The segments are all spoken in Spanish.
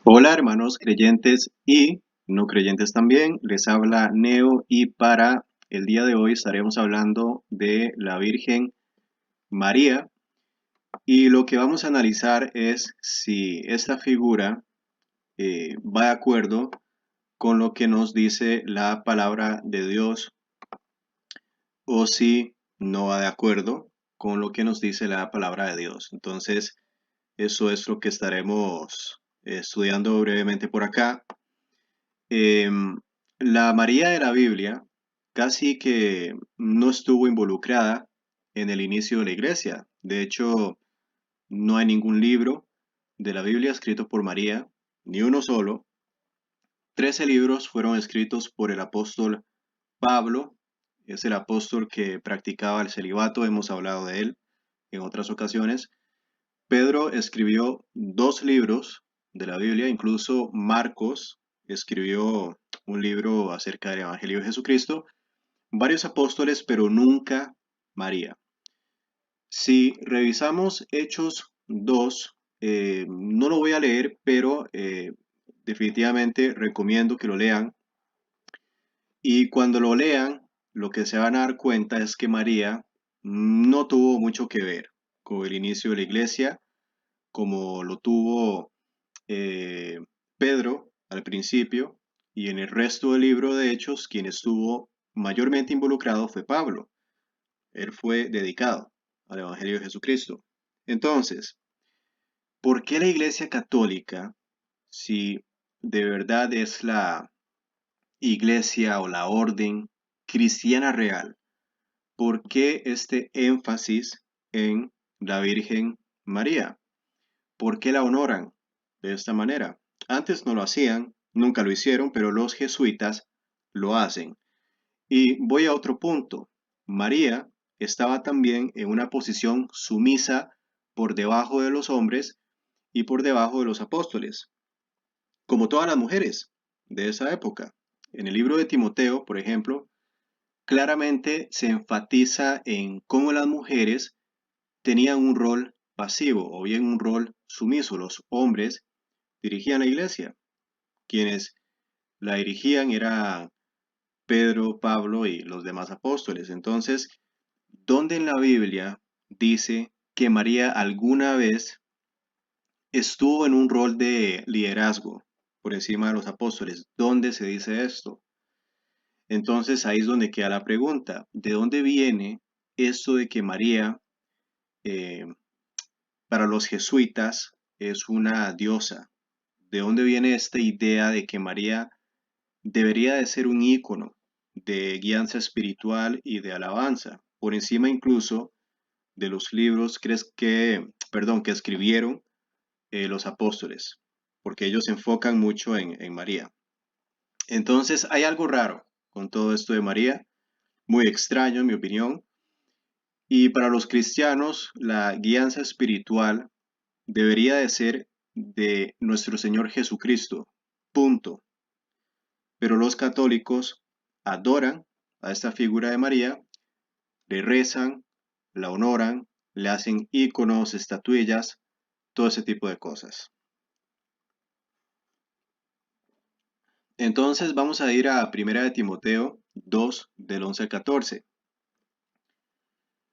Hola hermanos creyentes y no creyentes también, les habla Neo y para el día de hoy estaremos hablando de la Virgen María y lo que vamos a analizar es si esta figura va de acuerdo con lo que nos dice la palabra de Dios o si no va de acuerdo con lo que nos dice la palabra de Dios. Entonces, eso es lo que estaremos estudiando brevemente por acá. Em, la María de la Biblia casi que no estuvo involucrada en el inicio de la iglesia. De hecho, no hay ningún libro de la Biblia escrito por María, ni uno solo. 13 libros fueron escritos por el apóstol Pablo. Es el apóstol que practicaba el celibato, hemos hablado de él en otras ocasiones. Pedro escribió 2 libros de la Biblia, incluso Marcos escribió un libro acerca del Evangelio de Jesucristo, varios apóstoles, pero nunca María. Si revisamos Hechos 2, no lo voy a leer, pero definitivamente recomiendo que lo lean. Y cuando lo lean, lo que se van a dar cuenta es que María no tuvo mucho que ver con el inicio de la iglesia, como lo tuvo eh, Pedro al principio, y en el resto del libro de Hechos, quien estuvo mayormente involucrado fue Pablo. Él fue dedicado al Evangelio de Jesucristo. Entonces, ¿por qué la Iglesia Católica, si de verdad es la iglesia o la orden cristiana real, por qué este énfasis en la Virgen María? ¿Por qué la honoran de esta manera? Antes no lo hacían, nunca lo hicieron, pero los jesuitas lo hacen. Y voy a otro punto. María estaba también en una posición sumisa por debajo de los hombres y por debajo de los apóstoles, como todas las mujeres de esa época. En el libro de Timoteo, por ejemplo, claramente se enfatiza en cómo las mujeres tenían un rol pasivo o bien un rol sumiso. Los hombres dirigían la iglesia. Quienes la dirigían eran Pedro, Pablo y los demás apóstoles. Entonces, ¿dónde en la Biblia dice que María alguna vez estuvo en un rol de liderazgo por encima de los apóstoles? ¿Dónde se dice esto? Entonces ahí es donde queda la pregunta. ¿De dónde viene esto de que María, eh, para los jesuitas, es una diosa? ¿De dónde viene esta idea de que María debería de ser un ícono de guianza espiritual y de alabanza, por encima incluso de los libros que escribieron los apóstoles, porque ellos se enfocan mucho en María? Entonces hay algo raro con todo esto de María, muy extraño en mi opinión, y para los cristianos la guianza espiritual debería de ser de nuestro Señor Jesucristo, punto. Pero los católicos adoran a esta figura de María, le rezan, la honoran, le hacen íconos, estatuillas, todo ese tipo de cosas. Entonces vamos a ir a Primera de Timoteo 2, del 11 al 14.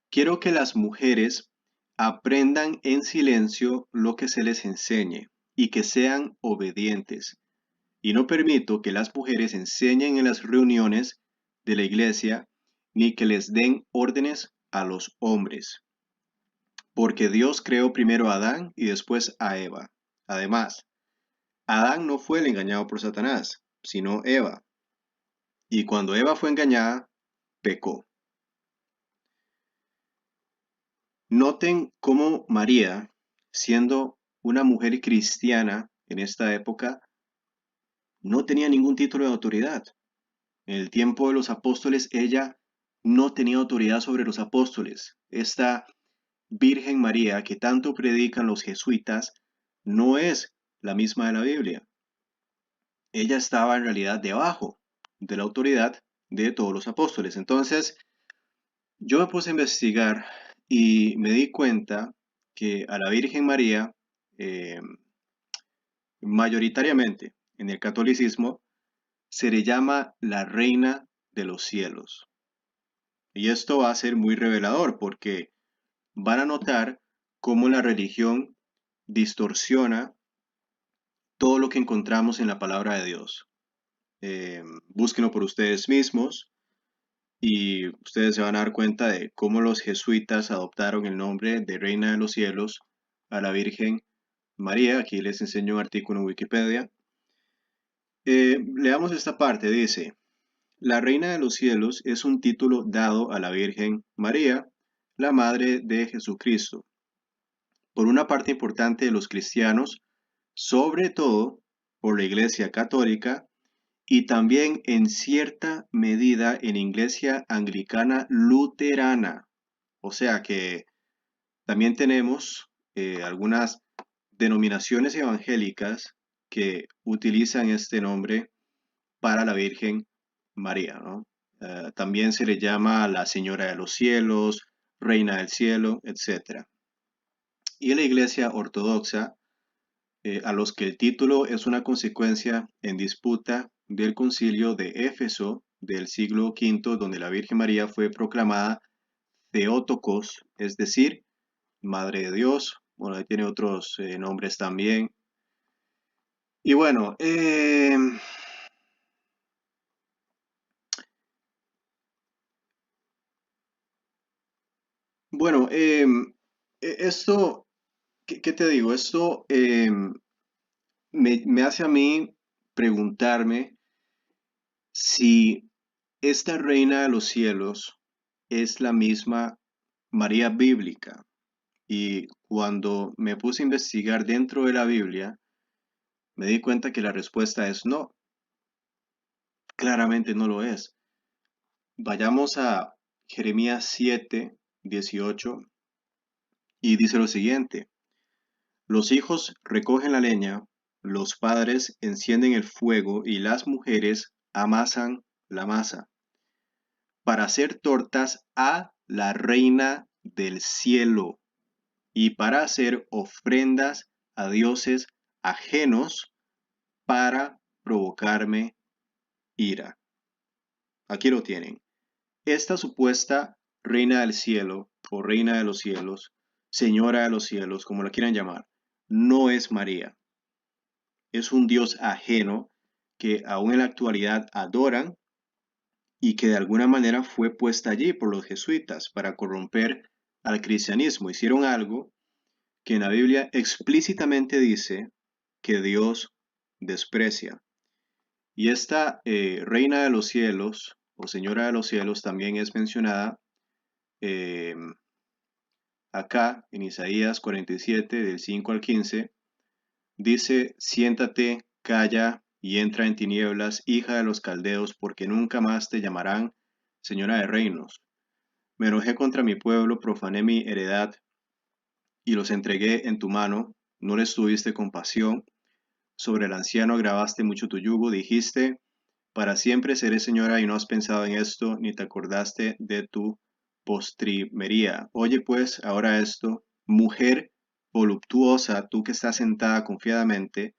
Quiero que las mujeres aprendan en silencio lo que se les enseñe y que sean obedientes. Y no permito que las mujeres enseñen en las reuniones de la iglesia ni que les den órdenes a los hombres, porque Dios creó primero a Adán y después a Eva. Además, Adán no fue el engañado por Satanás, sino Eva. Y cuando Eva fue engañada, pecó. Noten cómo María, siendo una mujer cristiana en esta época, no tenía ningún título de autoridad. En el tiempo de los apóstoles, ella no tenía autoridad sobre los apóstoles. Esta Virgen María que tanto predican los jesuitas no es la misma de la Biblia. Ella estaba en realidad debajo de la autoridad de todos los apóstoles. Entonces, yo me puse a investigar y me di cuenta que a la Virgen María, eh, mayoritariamente en el catolicismo, se le llama la reina de los cielos. Y esto va a ser muy revelador porque van a notar cómo la religión distorsiona todo lo que encontramos en la palabra de Dios. Búsquenlo por ustedes mismos y ustedes se van a dar cuenta de cómo los jesuitas adoptaron el nombre de Reina de los Cielos a la Virgen María. Aquí les enseño un artículo en Wikipedia. Leamos esta parte, dice: la Reina de los Cielos es un título dado a la Virgen María, la Madre de Jesucristo, por una parte importante de los cristianos, sobre todo por la Iglesia Católica y también en cierta medida en la Iglesia Anglicana Luterana. O sea que también tenemos algunas denominaciones evangélicas que utilizan este nombre para la Virgen María, ¿no? También se le llama la Señora de los Cielos, Reina del Cielo, etc. Y en la Iglesia Ortodoxa, a los que el título es una consecuencia en disputa del Concilio de Éfeso del siglo V, donde la Virgen María fue proclamada Theotokos, es decir, Madre de Dios. Bueno, ahí tiene otros nombres también. Y bueno, bueno, esto, ¿qué te digo? Esto me hace a mí preguntarme si esta reina de los cielos es la misma María bíblica. Y cuando me puse a investigar dentro de la Biblia, me di cuenta que la respuesta es no, claramente no lo es. Vayamos a Jeremías 7:18 y dice lo siguiente: los hijos recogen la leña, los padres encienden el fuego y las mujeres amasan la masa para hacer tortas a la reina del cielo y para hacer ofrendas a dioses ajenos para provocarme ira. Aquí lo tienen. Esta supuesta reina del cielo o reina de los cielos, señora de los cielos, como la quieran llamar, no es María. Es un dios ajeno que aún en la actualidad adoran y que de alguna manera fue puesta allí por los jesuitas para corromper al cristianismo. Hicieron algo que en la Biblia explícitamente dice que Dios desprecia. Y esta reina de los cielos o señora de los cielos también es mencionada eh, acá en Isaías 47 del 5 al 15. Dice: siéntate, calla y entra en tinieblas, hija de los caldeos, porque nunca más te llamarán señora de reinos. Me enojé contra mi pueblo, profané mi heredad y los entregué en tu mano. No les tuviste compasión. Sobre el anciano agravaste mucho tu yugo. Dijiste: para siempre seré señora, y no has pensado en esto, ni te acordaste de tu postrimería. Oye pues ahora esto, mujer voluptuosa, tú que estás sentada confiadamente,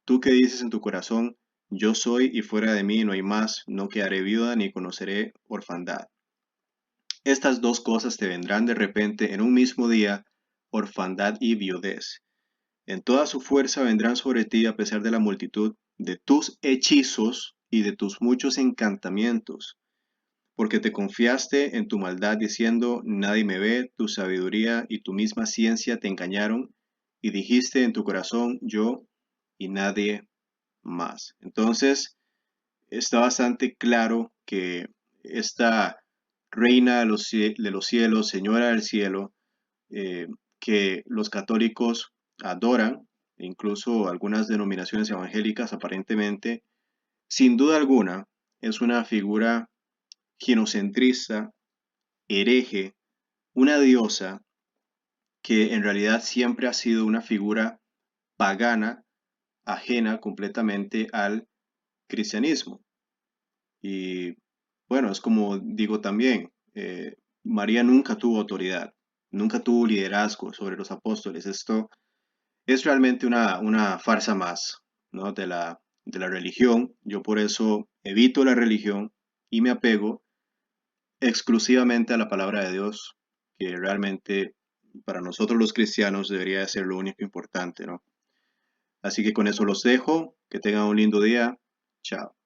tú que dices en tu corazón: yo soy y fuera de mí no hay más, no quedaré viuda ni conoceré orfandad. Estas dos cosas te vendrán de repente en un mismo día, orfandad y viudez. En toda su fuerza vendrán sobre ti a pesar de la multitud de tus hechizos y de tus muchos encantamientos, porque te confiaste en tu maldad diciendo: nadie me ve, tu sabiduría y tu misma ciencia te engañaron, y dijiste en tu corazón: yo y nadie más. Entonces, está bastante claro que esta reina de los cielos, señora del cielo, eh, que los católicos adoran, e incluso algunas denominaciones evangélicas aparentemente, sin duda alguna, es una figura ginocentrista, hereje, una diosa que en realidad siempre ha sido una figura pagana, ajena completamente al cristianismo. Y bueno, es como digo también, María nunca tuvo autoridad, nunca tuvo liderazgo sobre los apóstoles. Esto es realmente una farsa más. ¿no? de la religión. Yo por eso evito la religión y me apego exclusivamente a la palabra de Dios, que realmente para nosotros los cristianos debería ser lo único importante, ¿no? Así que con eso los dejo, que tengan un lindo día, chao.